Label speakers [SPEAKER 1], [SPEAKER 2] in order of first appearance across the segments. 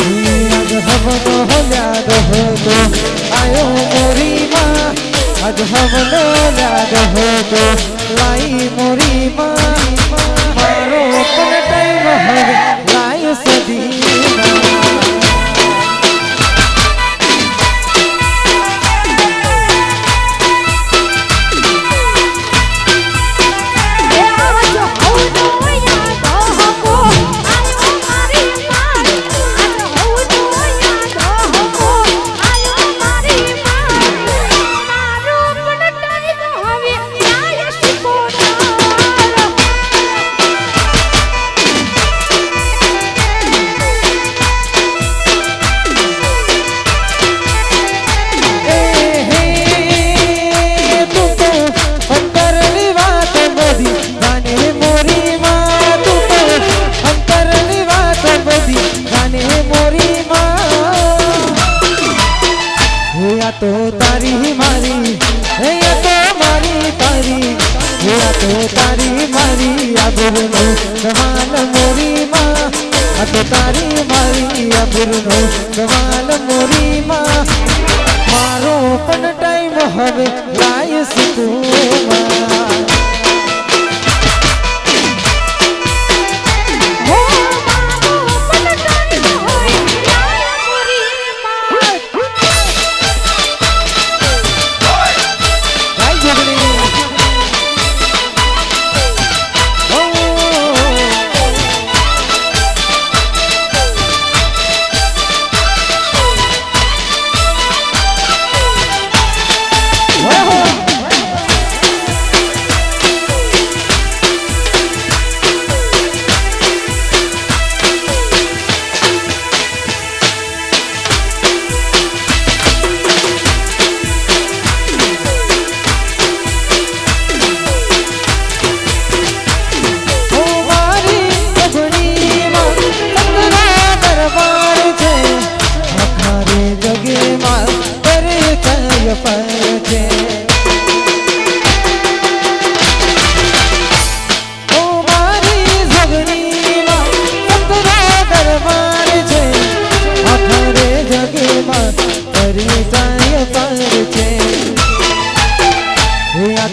[SPEAKER 1] आज हमनो याद हो तो आयो मोरी माँ आज हमनो याद हो तो लाई मोरी माँ मारो पण टाइम हवे लाई सदी तो तारी मारी या तो मारी तारी या तो तारी मारी अबुरनो कमाल मोरी माँ तो तारी मारी अबुरनो कमाल मोरी माँ मारो पण टाइम हवे लाय सुकुमा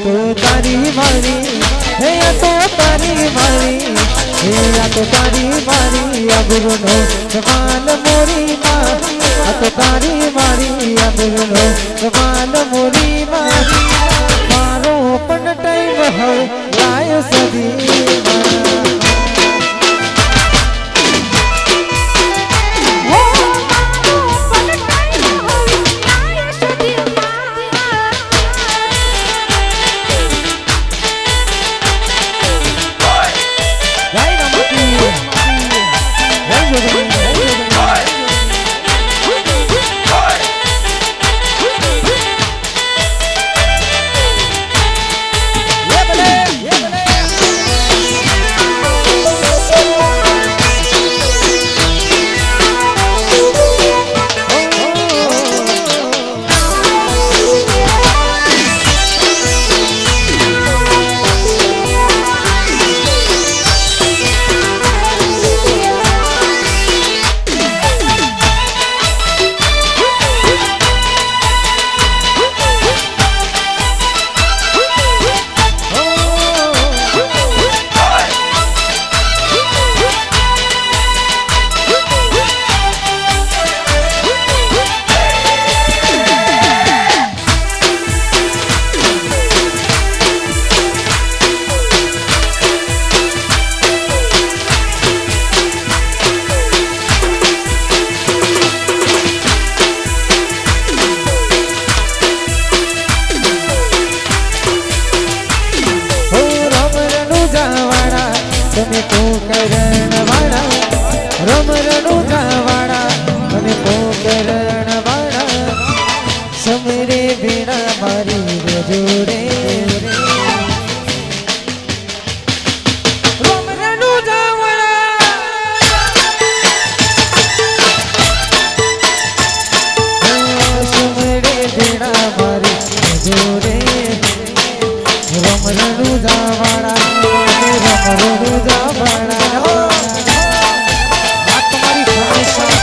[SPEAKER 1] तो तारी मारी या तो तारी मारी या तो तारी मारी अबुरनो कमाल मोरी माँ तो तारी मारी अबुरनो कमाल मोरी माँ मारो पण टाइम हो लाय सदी तने पोकरण वाला रम रणुजा वाला तने पोकरण वाला समरे बिना मारी जोड़े रम रणुजा वाला समरे बिना मारी जोड़े रम रणुजा वाला रम रणुजा वाला तुम्हारी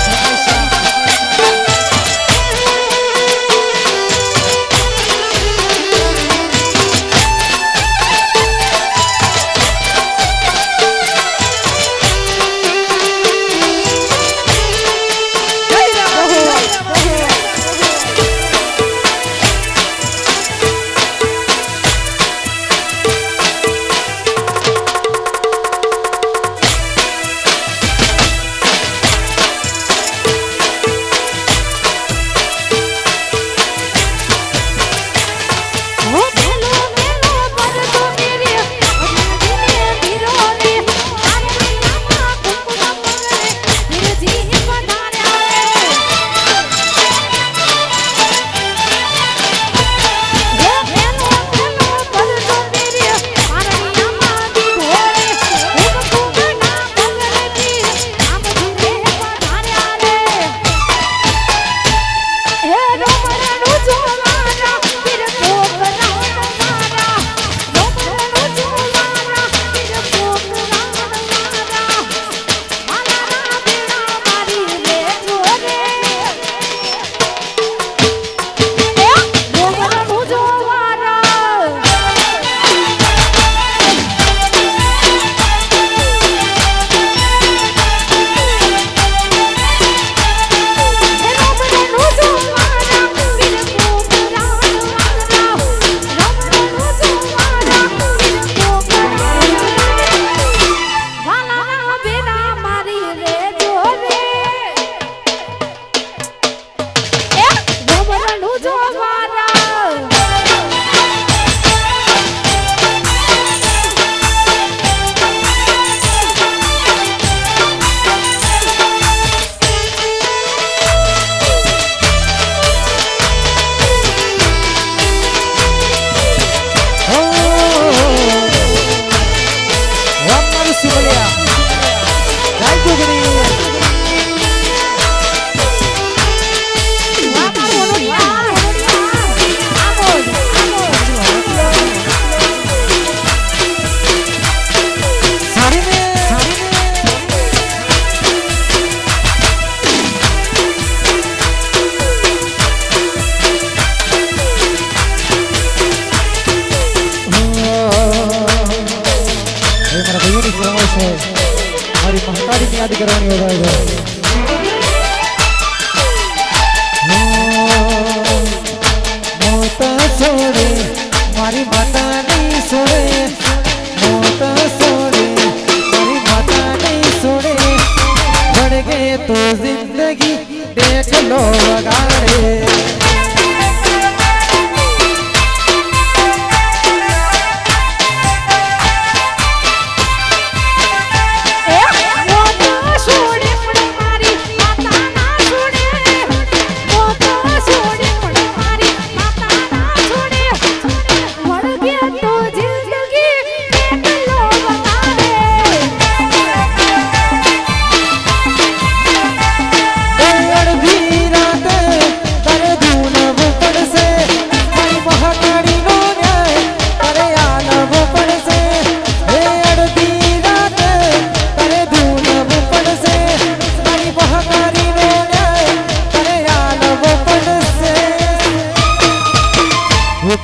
[SPEAKER 1] जिंदगी देख लो वगाड़े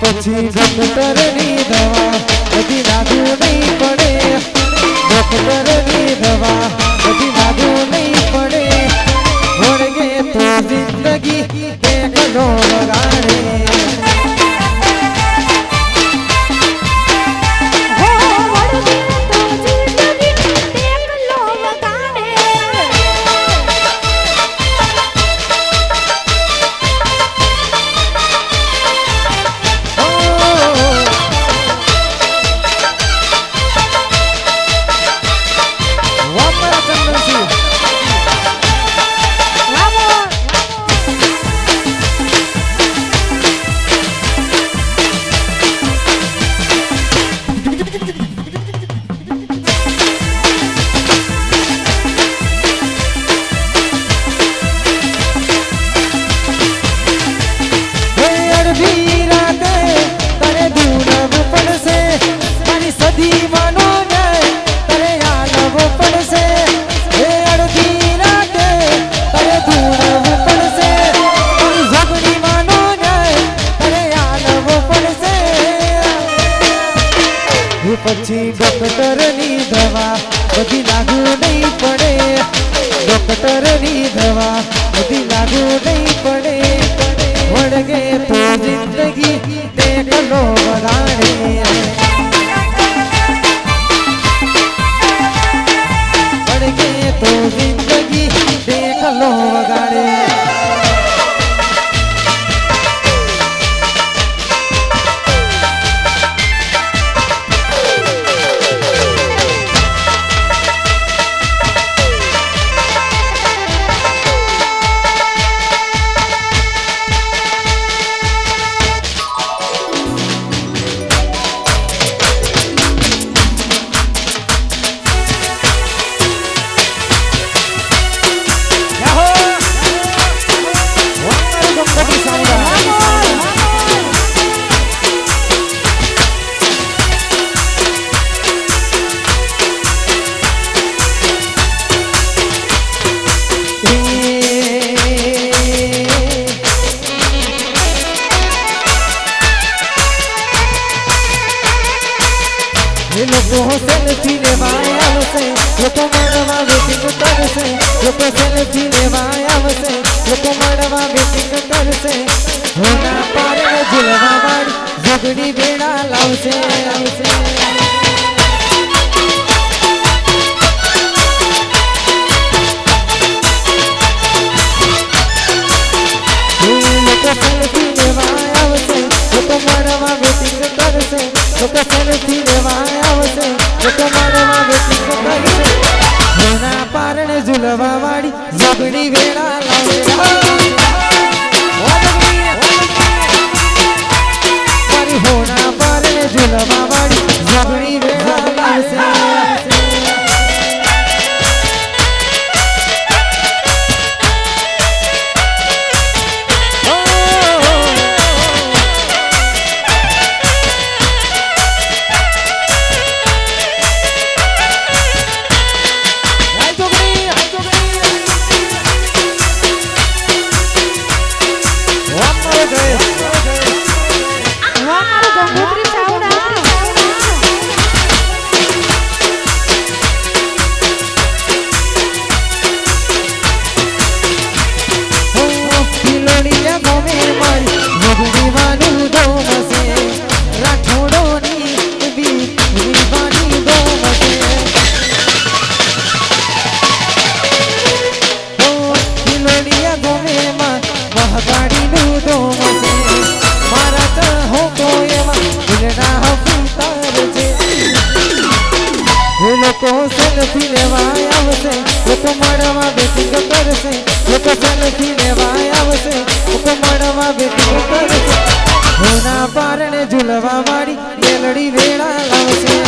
[SPEAKER 1] પછી ડોક્ટરની દવા બધી લાગુ નહીં પડે ડોક્ટરની દવા બધી લાગુ નહીં પડે વળગે તો જિંદગી એકલો વગાડે પછી ડોક્ટરની દવા બધી લાગુ નહીં પડે ડોક્ટરની દવા બધી લાગુ નહીં પડે વળગે તો જિંદગી દેખલો વગાડે વળગે તો જિંદગી દેખલો વગાડે सेल्फी लेवाया वसे लोको मड़वा वेटिंग करसे लोको सेल्फी लेवाया वसे लोको मड़वा वेटिंग करसे होना पारे झुलवा वाली झगड़ी बेड़ा लावसे लोको सेल्फी लेवाया वसे लोको मड़वा वेटिंग करसे लोको सेल्फी लेवाया वसे लोको मड़वा वेटिंग करसे होना पारणे झुलवा वाली झगड़ी वेड़ा लावसे होना पारणे झुलवा वाली झगड़ी वेड़ा लावसे करसे लोको सेल्फी लेवा आवसे उपमड़वा बेटी करसे होना पारणे झूलवा वाड़ी मेलड़ी वेड़ा लावसे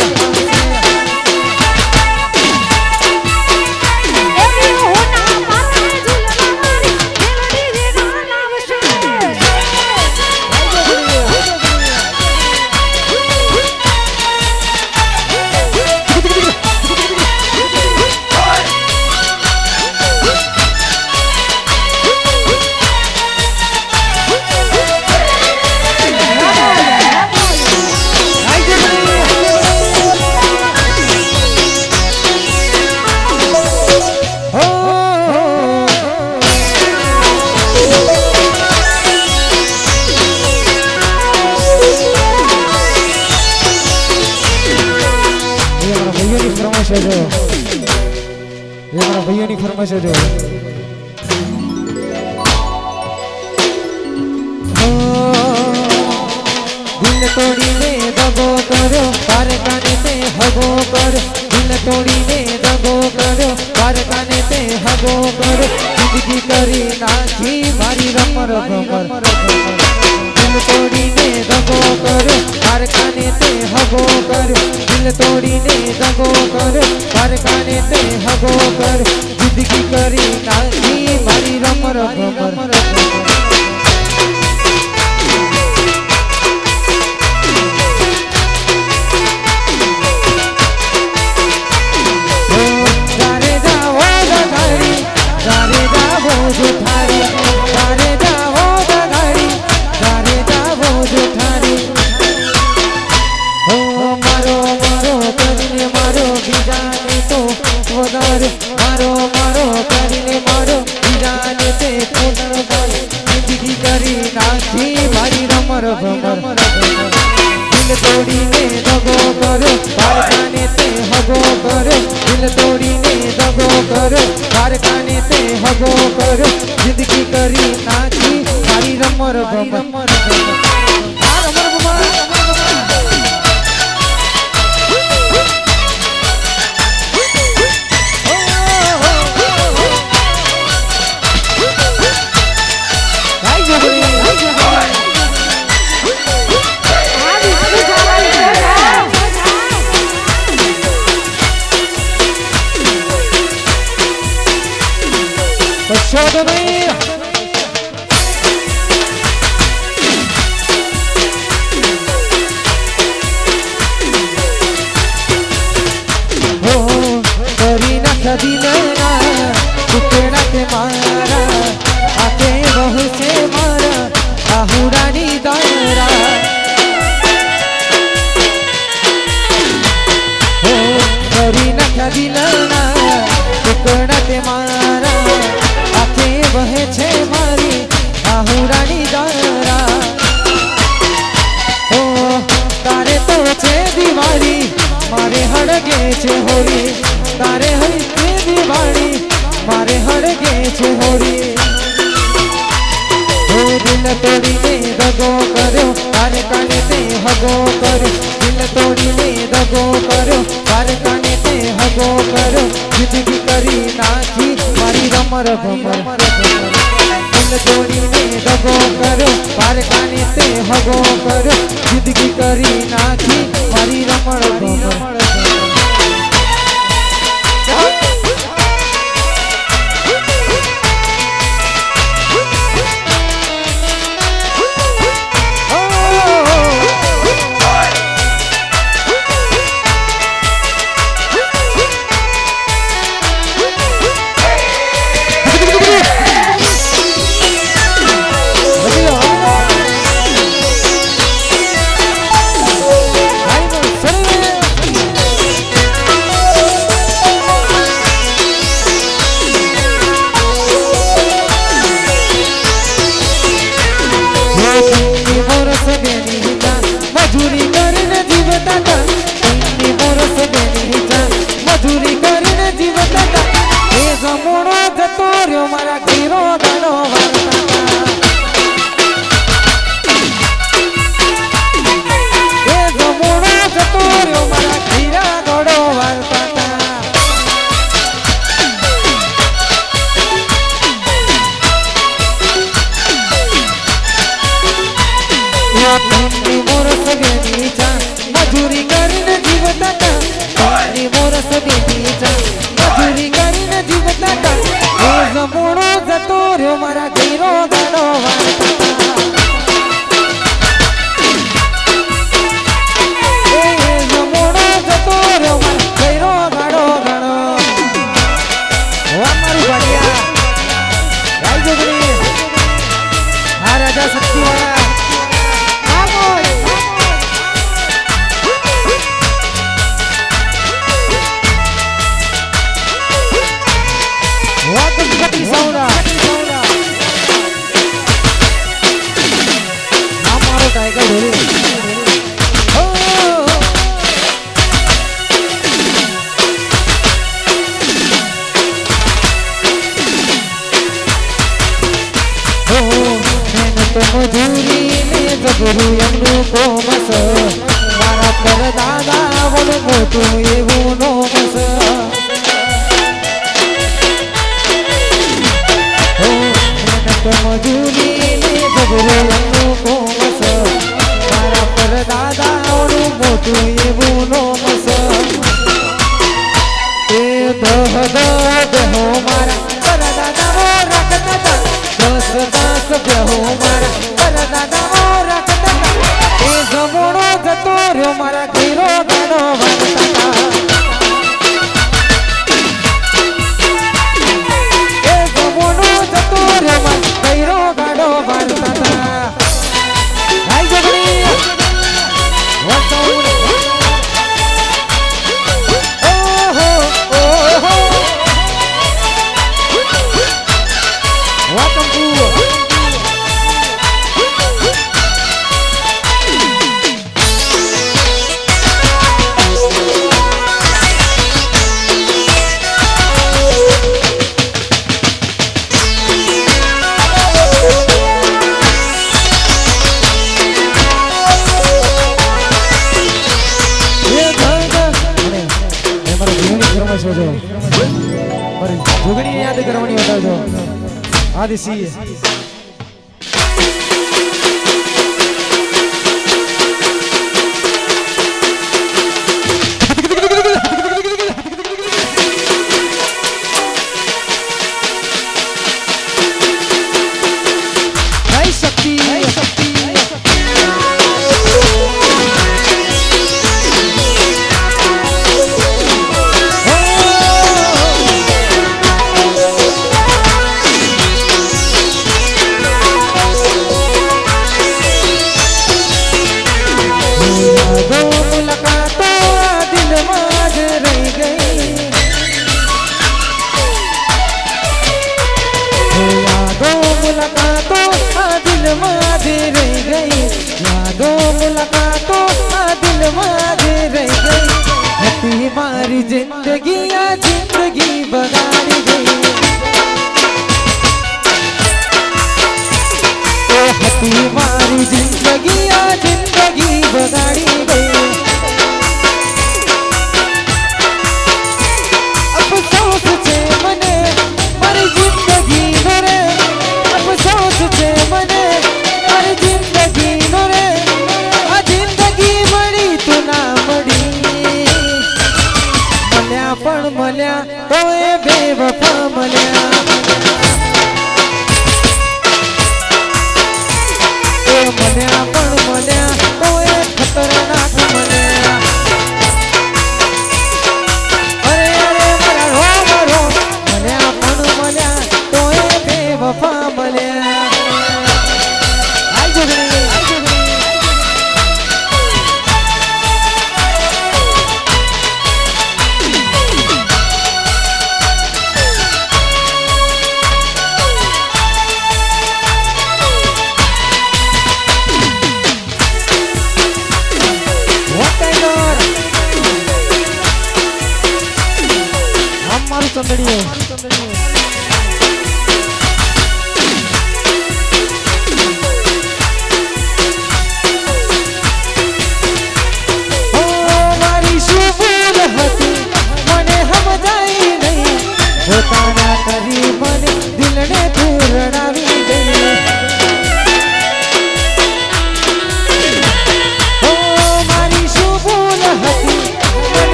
[SPEAKER 1] भैया की फरमाइश है जो दिल तोड़ी ने दगो करो कारखाने ते हगो करो दिल तोड़ी ने दगो करो कारखाने ते हगो करो जिंदगी करी नाची मारी रमर भमर दिल तोड़ी ने दगो करो कारखाने ते हगो करो दिल तोड़ी ने दगो करो कारखाने ते हगो करो जिंदगी करी नाची मारी रमर भमर मारो मारो करीने मारो जाने ते कोदर करे जिंदगी करी नाची मारी रमर भमर दिल तोड़ी ने दगो करो कारखाने ते हगो करो दिल तोड़ी ने दगो करो कारखाने ते हगो करो जिंदगी करी नाची मारी रमर भमर दिलना टुकड़ा के मारा आके बहु से मारा आहुरानी दायरा हो करी न दिलना टुकड़ा के मारा आके बहे छे मारी आहुरानी दायरा हो तारे तो छे दीवारी मारे हड़गे छे होरी तारे हरी दीवानी मारे हड़गे छे होरी दिल तोड़ी ने दगो करो कारखाने ते हगो करो दिल तोड़ी ने दगो करो कारखाने ते हगो करो जिंदगी करी नाची मारी रमर भमर दिल तोड़ी ने दगो करो कारखाने ते हगो करो जिंदगी करी नाची मारी रमर भमर મજૂરી ને જબરું એમનું કોમસ મારા પર દાદા વડું મોટું એવું નોમસ મજૂરી ને જબરું એમનું કોમસ મારા પર દાદા વડું મોટું એવું નોમસ એ દહ બેહો મારા પર દાદા રાખતા દસ બેહો મારા પર દાદા રાખતા એ જમણો જતો રહ્યો મારા ઘેરો ગાડો વાગતા એ જમણો જતો રહ્યો મારા ઘેરો ગાડો વાગતા હાય જગણી વસૌ જોગણી યાદ કરવાની બતાવજો આદિશી मारी जिंदगी आ जिंदगी बगाड़ी गई हती मारी जिंदगी आ जिंदगी बगाड़ी गई अफसोस छे मने मारी जिंदगी नो रे अफसोस छे मने मारी जिंदगी नो रे आ जिंदगी मળી तो ना मળી पण मल्या तो ए बेवफा मल्या मल्या पण मल्या तो ए खतरनाक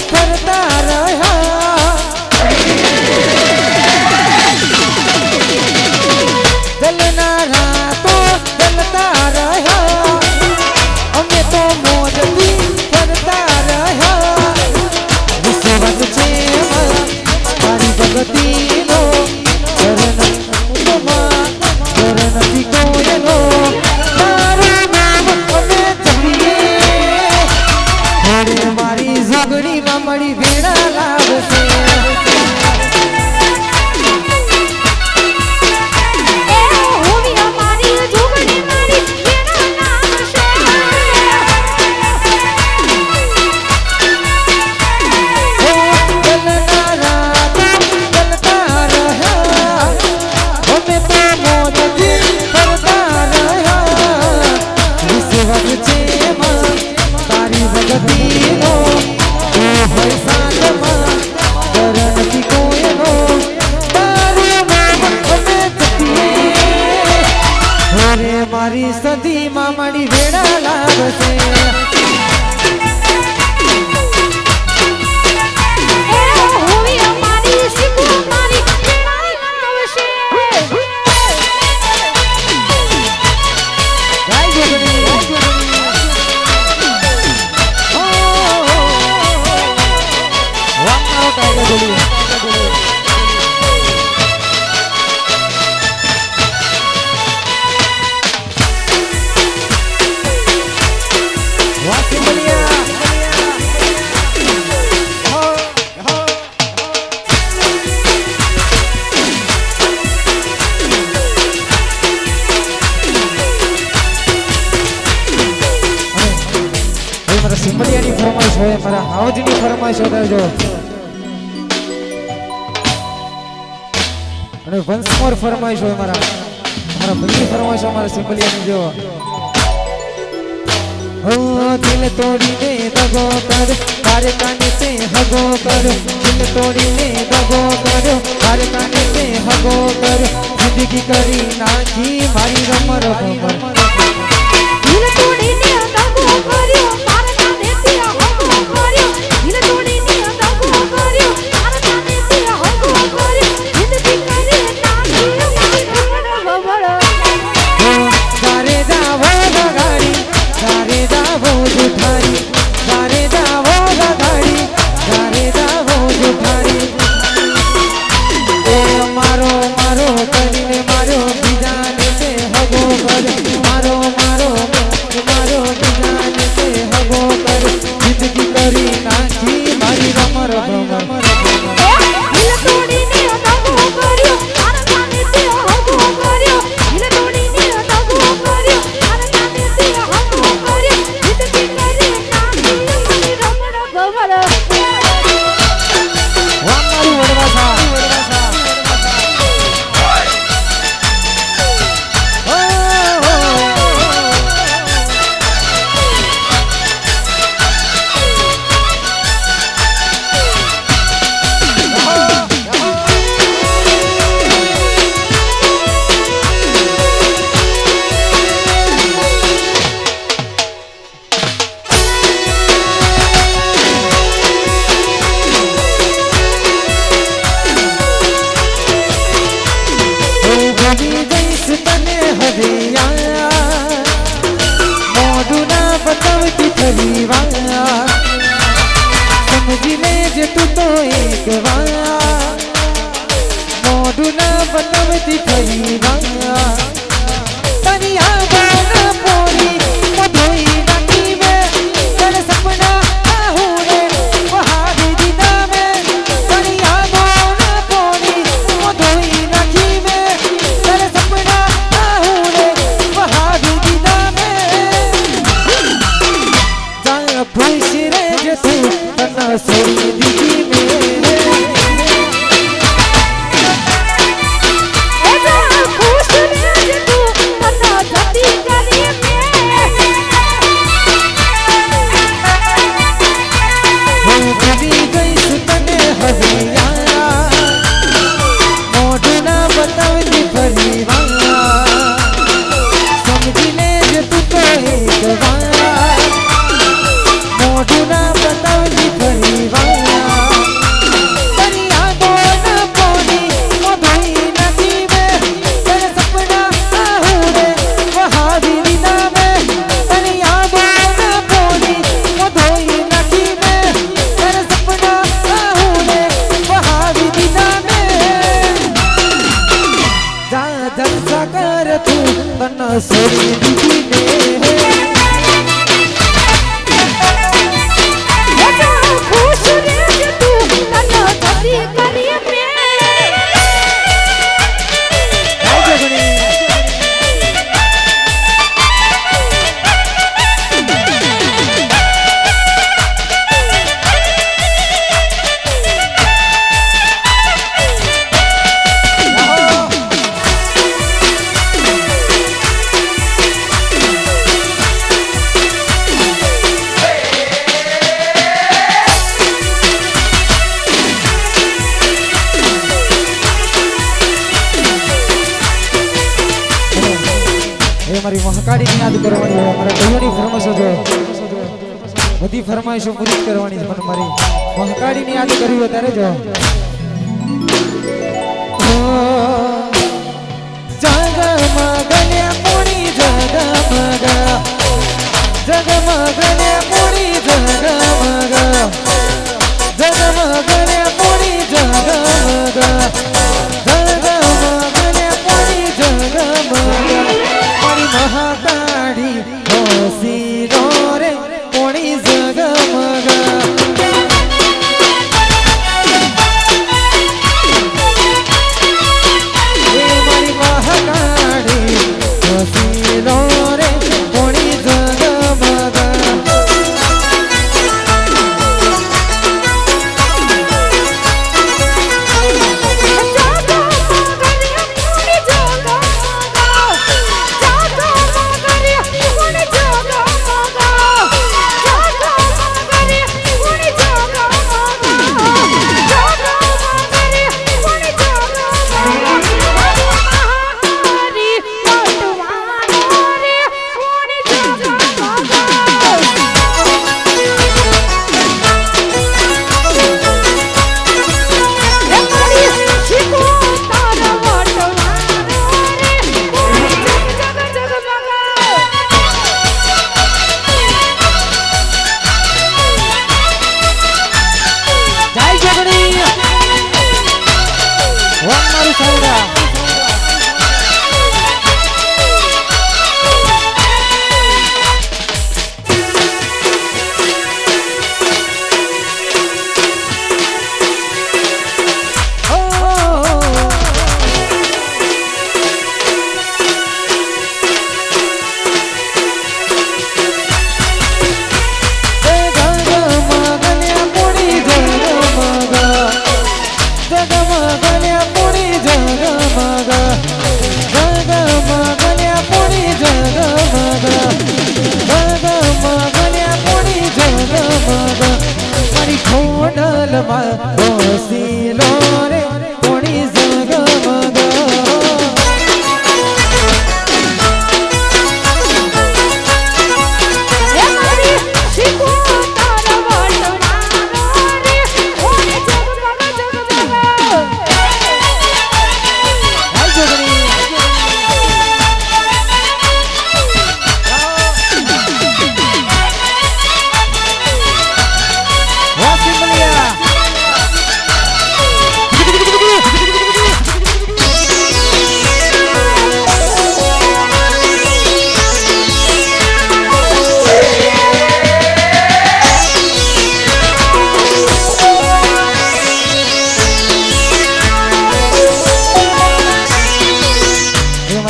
[SPEAKER 1] फरता रहा जलनारा तो जलता रहा हमें तो मौज भी करता रहा विश्ववत छे तारी भगती नो चरण तुमा चरण थी कोयनो तारू नाम हमें जपीए थोड़े मारी जोगड़ी में मड़ी भेड़ा लाभ से मारी सदी मामड़ी भेड़ा लाभ से સિમલિયાની ફરમાઈશ હોય મારા હાવજની ફરમાઈશ વધારજો અને વંશ મોર ફરમાઈશ હોય મારા ભાઈની ફરમાઈશ હોય મારા સિમલિયાની જો દિલ તોડીને દગો કર તારે કાને તે હગો કર દિલ તોડીને દગો કર તારે કાને તે હગો કર જિંદગી કરી નાખી મારી રમર ભમર
[SPEAKER 2] દિલ તોડીને દગો કર્યો તારે કાને તે હગો કર્યો દિલ તોડીને દગો કર્યો તારે કાને તે હગો કર્યો જિંદગી કરી નાખી મારી રમર ભમર
[SPEAKER 1] તારે જાવો ગાડી તારે જાવો જુઠારી તારે જાવો ગાડી તારે જાવો જુઠારી એ મારો મારો કરીને મારો બીજાને તે હગો કર મારો મારો મારો બીજાને તે હગો કર જિંદગી કરી નાખી મારી રમર ભમર
[SPEAKER 2] દિલ તોડીને દગો કર્યો તારે કાને તે હગો કર્યો દિલ તોડીને દગો કર્યો તારે કાને તે હગો કર્યો જિંદગી કરી નાખી મારી રમણ ભમર
[SPEAKER 1] વામારું વડવાસા સમજી લેજે તું તો એક વાર મોઢું ના બતાવતી ફરી વાર તારી આંખોના પોરી ધોઈ નાખી મેં તારે સપના આહુરે બહારી દીધા મેં તારી આંખોના પોરી ધોઈ નાખી મેં તારે સપના આહુરે બહારી દીધા મેં જા ખુશ રહેજે તું તને છોડી દીધી મેં મોઢું ના બતાવતી ફરી વાર મહાકાળીની યાદ કરવાની હોય મારા ભાઈઓની ફરમાઈશો છે બધી ફરમાઈશો પૂરી કરવાની છે પણ મારી મહાકાળીની યાદ કરવી હોય ત્યારે જો જગમગને પૂરી જગમગ જગમગને પૂરી જગમગ જગમગને પૂરી જગમગ જગમગને પૂરી જગમગ મારી મહાકાળી હોસી રે પૂરી જગમગ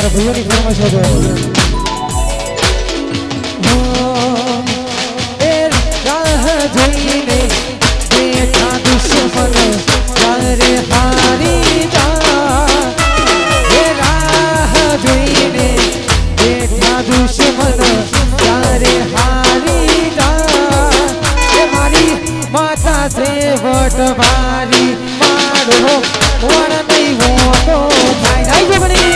[SPEAKER 1] ભૈયાની ફરમાઈશો છે એ રાહ જોઈને બેઠા દુશ્મન તારે હારી જા એ રાહ જોઈને બેઠા દુશ્મન તારે હારી જા એ મારી માતા છે વટવારી મારો વણ નહીં હોતો થાય નહીં જોગણી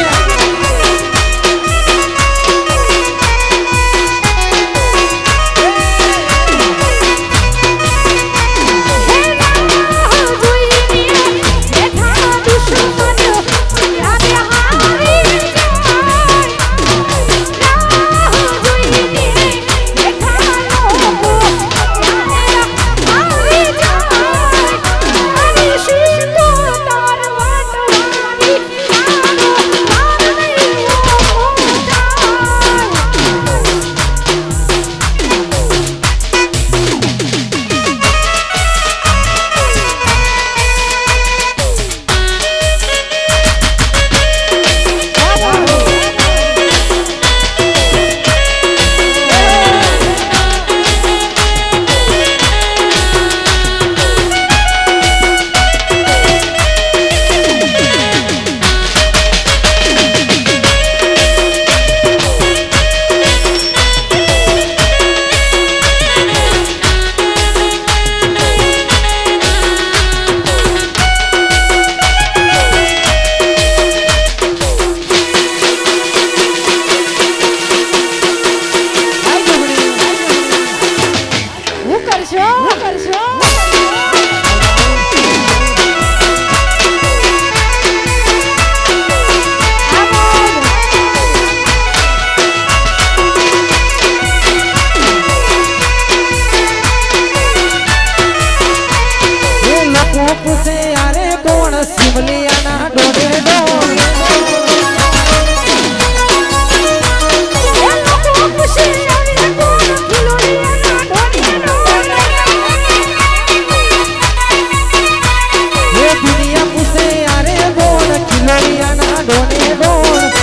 [SPEAKER 2] કરશો
[SPEAKER 1] પૂછે યારે કોણ સિમલિયાના ડોડે ડોડ એ દુનિયા પૂછે યારે કોણ ખિલોડિયાના ડોડે ડોડ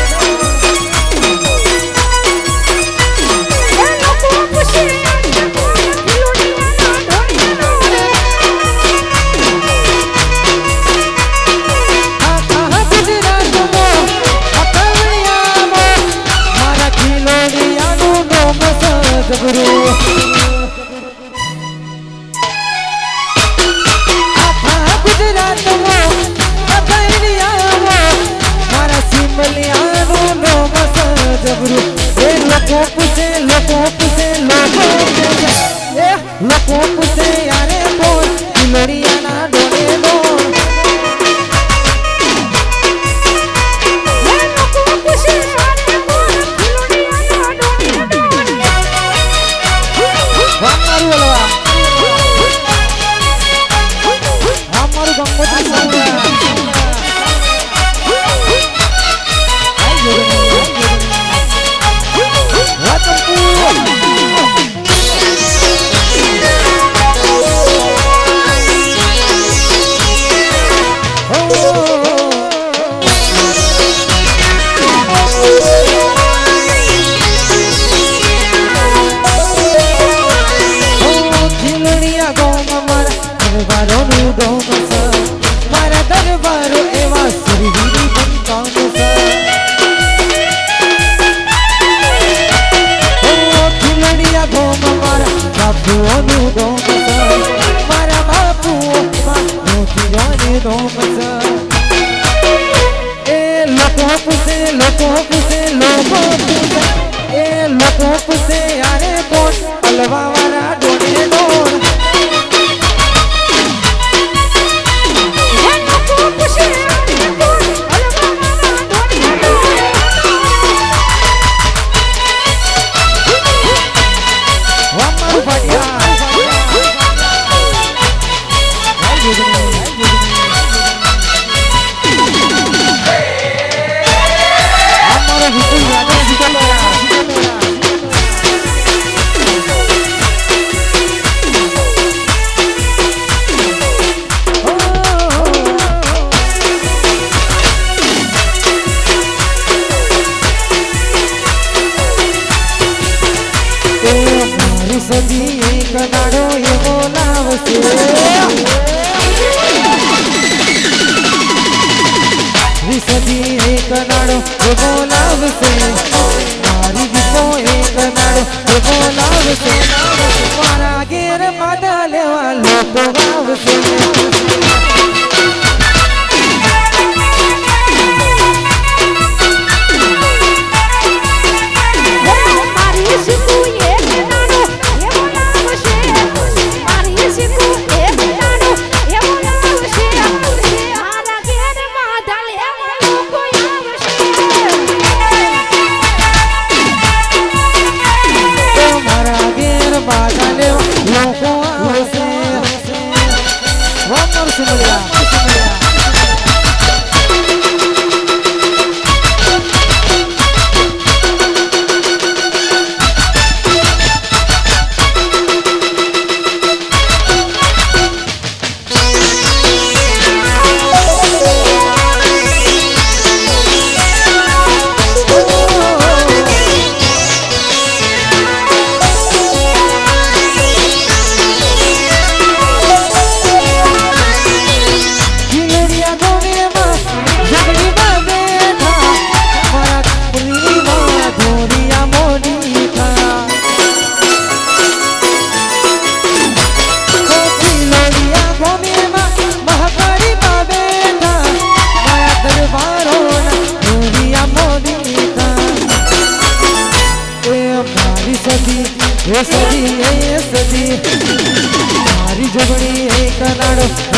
[SPEAKER 1] જબરો આખા ગુજરાતમાં અભયનિયામાં મારા સિમલિયાનું નામ જબરું એ લોકો પૂછે લોકો પૂછે યારે બોલ કિલોડિયાના ડોળે ડોળ મારા દરબારો એવા સુરવીરી બનતા ખીલડિયા ગોમ મારા બાપુઓનું ગોમ મારા બાપુઓ મોતીઓને ગોમ એ લોકો પૂછે એ લોકો પૂછે યારે કોણ હલવા વાળા ડોડે ડોડ સદી એક દાડો એવો લાવશે સદી એક દાડો એવો લાવશે મારી દીકો એક દાડો એવો લાવશે મારા ઘેર માદા લેવા લોકો આવશે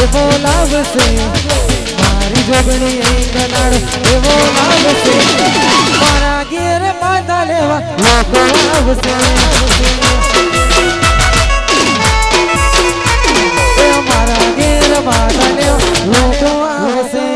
[SPEAKER 1] એવો લાવશે મારી જોગણી એક દાડો એવો લાવશે મારા ઘેર બાધા લેવા લોકો આવશે મારા ઘેર બાધા લેવા લોકો આવશે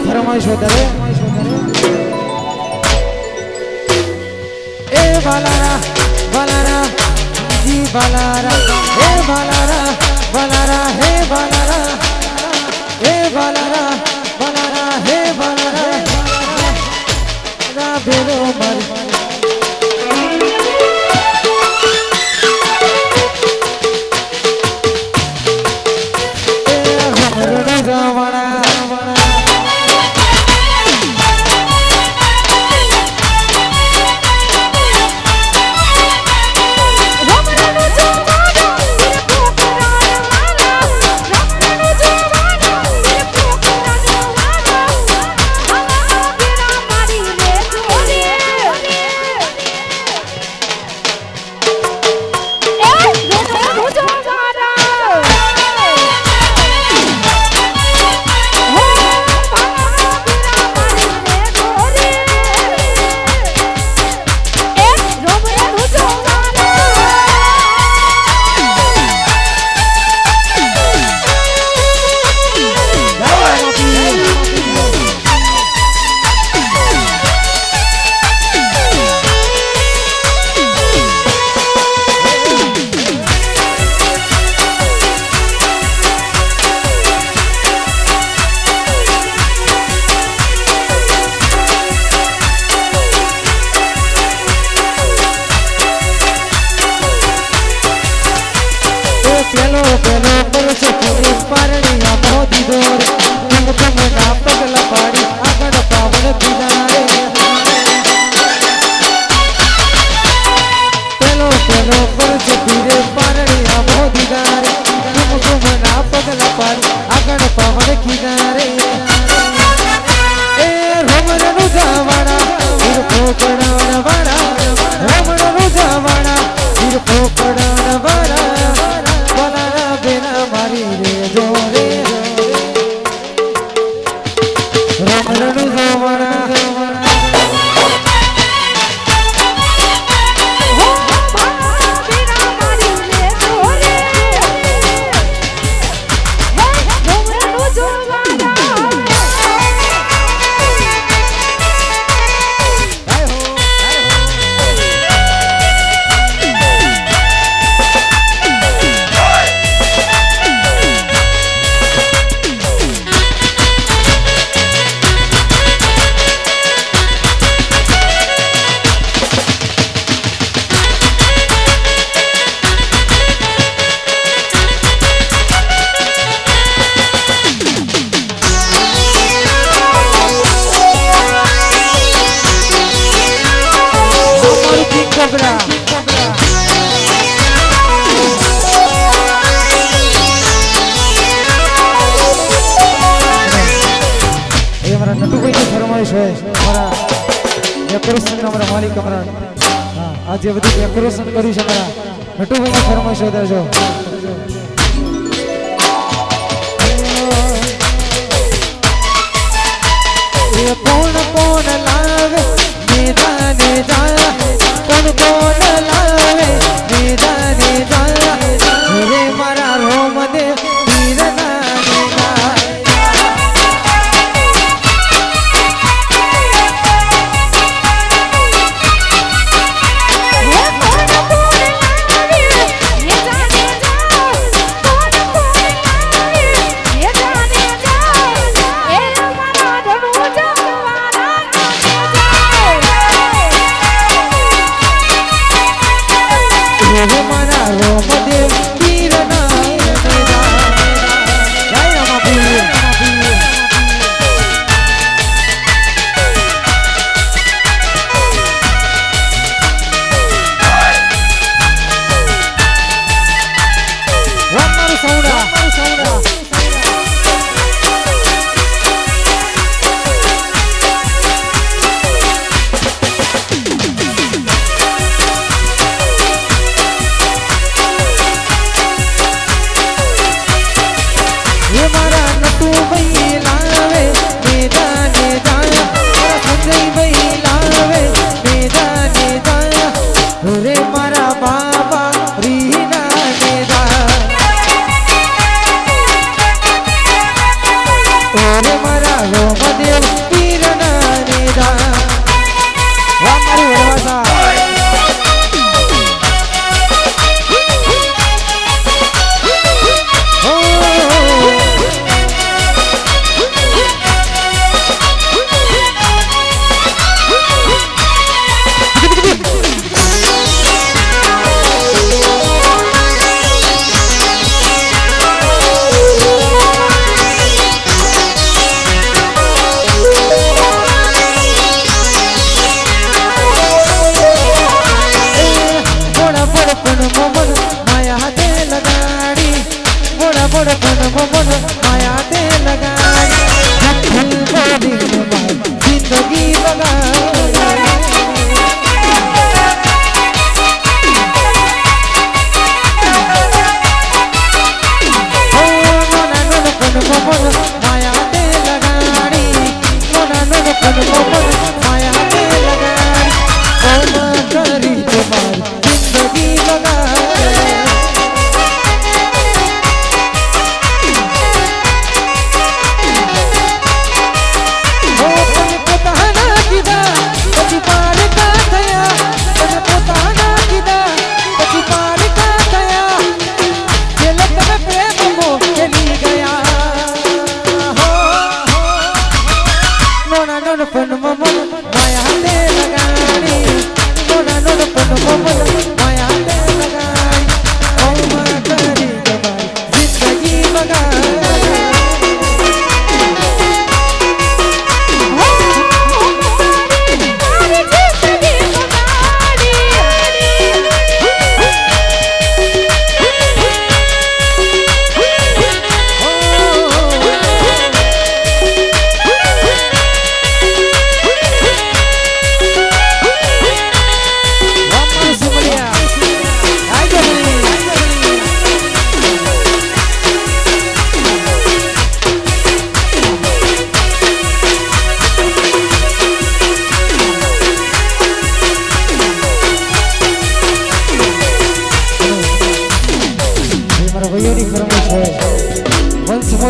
[SPEAKER 1] फरमाइश होता है ए बालारा बालारा जी बालारा ए बालारा बालारा हे बालारा ए बालारा बालारा हे बालारा बेरो मर ફરમાઈશ હોય મારા ડેકોરેશન અમારા માલિક અમારા આજે બધું ડેકોરેશન કર્યું છે મારા નટુભાઈ ફરમાઈશ હોય દેજો કોણ કોણ લાવે મેદાને જા કોણ કોણ લાવે મેદાને જા રે મારા રોમ દે વીરના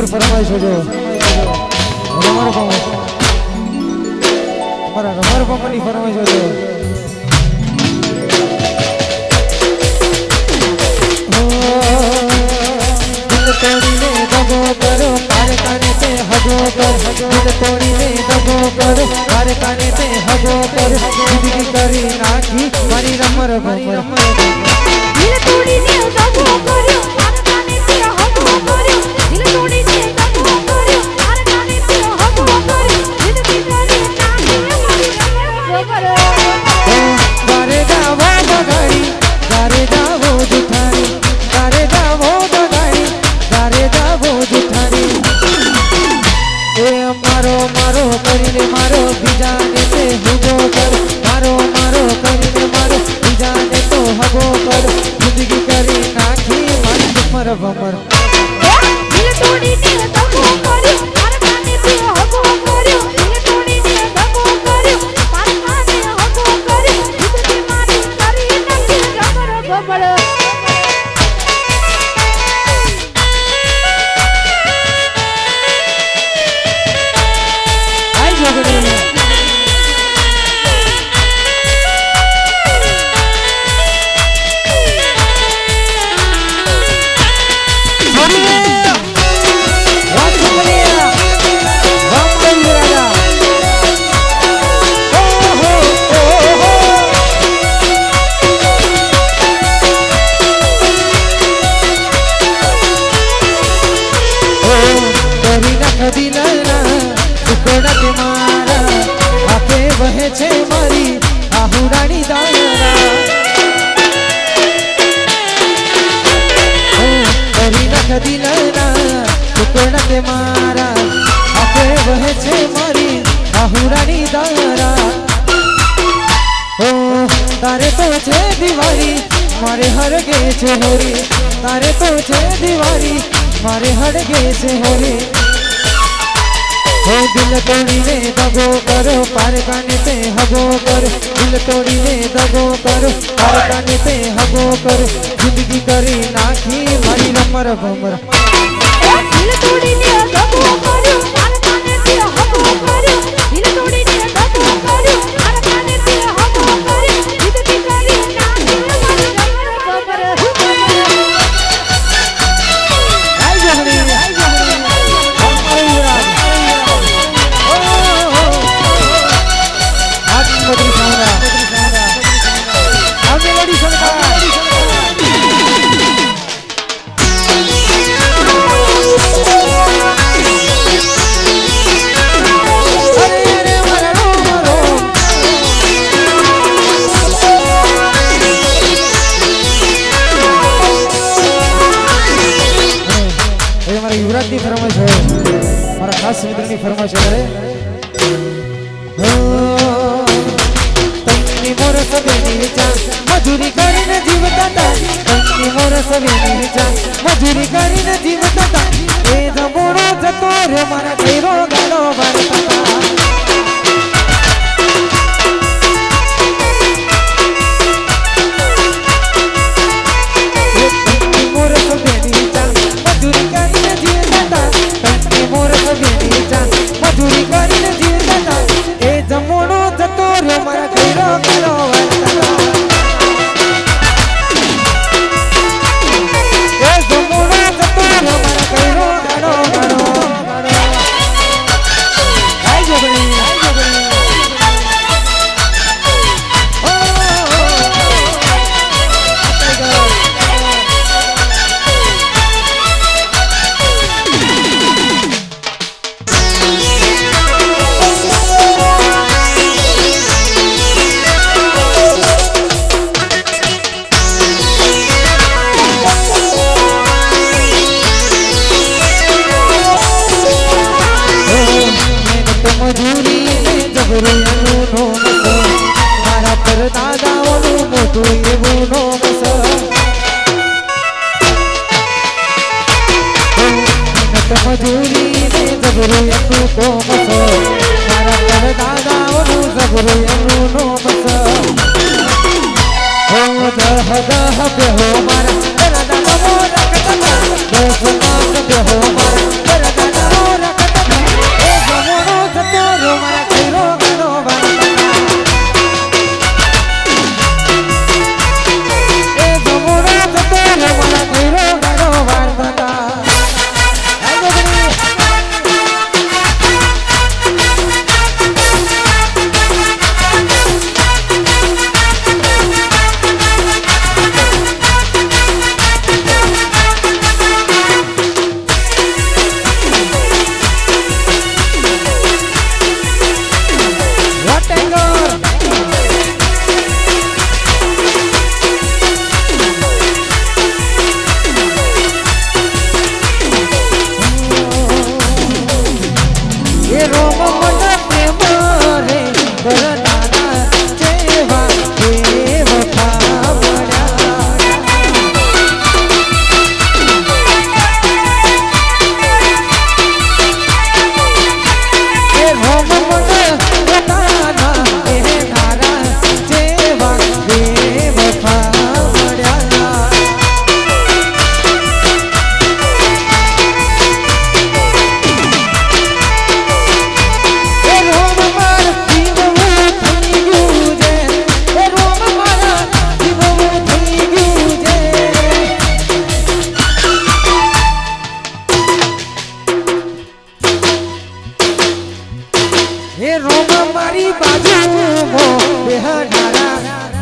[SPEAKER 1] ફરમાઈશ જો રમર ફરમાઈશ અમારા રમર પપ્પાની ફરમાઈશ જો તોડીને દગો કરો કારખાને તે હગો કર દિલ તોડીને દગો કરો કારખાને તે હગો કર જિંદગી કરી નાખી મારી રમર ભમર
[SPEAKER 2] દિલ તોડીને દગો કર્યો કારખાને તે હગો કર્યો દિલ તોડીને દગો કર્યો કારખાને તે હગો કર્યો જિંદગી કરી નાખી મારી રમર ભમર
[SPEAKER 1] ગારે ગાવો બગાડી ગારે ગાવો જુઠારી ગારે ગાવો બગાડી ગારે ગાવો જુઠારી એ મારો મારો કરીને મારો
[SPEAKER 2] તોડીને દગો કર્યો મારા કાને તે હગો કર્યો દિલ તોડીને દગો કર્યો મારા કાને હગો કર્યો જિંદગી મારી કરી નાખી રમર ગમળ
[SPEAKER 1] આઈ જોગણી છે મારી આહુડાની દાયરા કરી નખ દિલના ટુકડા તે મારા આપે વહે છે મારી આહુડાની દાયરા ઓ તારે તો છે દિવાળી મારે હરગે છે હોરી તારે તો છે દિવાળી મારે હરગે છે હોરી दिल तोड़ीने दगो करो पार काने पे हगो कर दिल तोड़ीने दगो करो पार काने पे हगो कर जिंदगी करी नाखी मारी रमर भमर
[SPEAKER 2] દિલ તોડીને દગો કર્યો મારા કાને તે હગો કર્યો દિલ તોડીને દગો કર્યો મારા કાને તે હગો કર્યો જિંદગી કરી નાખી મારી રમર ગમર
[SPEAKER 1] આઈ જોગણી મધુર સાંગા આગે લડી સરકાર યુવરાજની ફરમાઈશ હોય મારા ખાસ મિત્રની ફરમાઈશ કરે મોર સવેની ચા મજૂરી કરીને જીવતા તા મોર સવેની ચા મજૂરી કરીને જીવતા તા એ જમોડો જતો રે મારા ઘેરો ગાલો વારતા મોર સવેની ચા મજૂરી કરીને જીવતા તા મોર સવેની ચા મજૂરી કરીને જીવતા તા એ જમોડો જતો રે મારા ઘેરો ગાલો મારા પર દાદાઓનું મોટું એવું નોમ મજૂરી ને જબરું એમનું કોમ મારા પર દાદાઓનું જબરું એમનું નોમ દહ દહ બેહો મારા દાદા મોરા કથા દસ માસ બેહો મારા દાદા મોરા કથા એ જમણો જતો રો મારા ઘેરો ગાનો એ જમણો જતો રો મારા ઘેરો ગાનો વારતા એ રોમ મારી બાજુ બેહનારા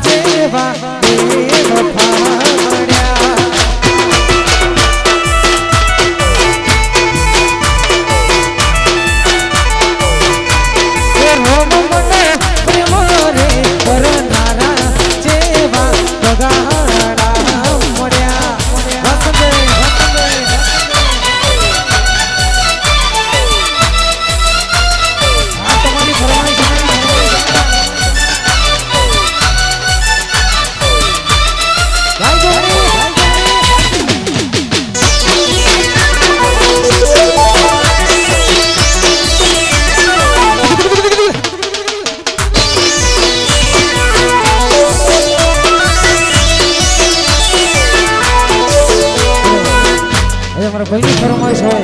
[SPEAKER 1] જેવા બે વફા મળ્યા એ રોમ મને પ્રેમ રે કરનારા જેવા બગાડા મળ્યા વસંતે ભાઈની ફરમાઈશ હોય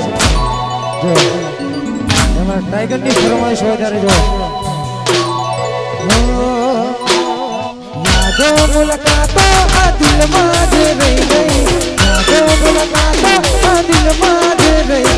[SPEAKER 1] જો એમાં ટાઈગરની ફરમાઈશ હોય ત્યારે જો યાદો મુલાકાતો આ દિલમાં જ રહી ગઈ યાદો મુલાકાતો આ દિલમાં જ રહી